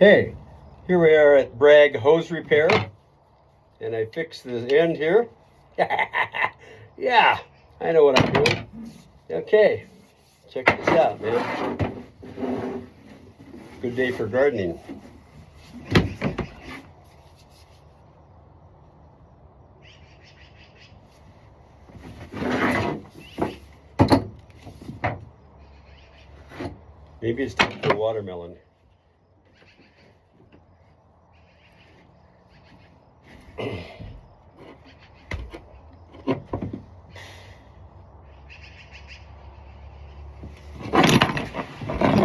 Hey, here we are at Braig hose repair, and I fixed the end here. Yeah, I know what I'm doing. Okay, check this out, man. Good day for gardening. Maybe it's time for watermelon.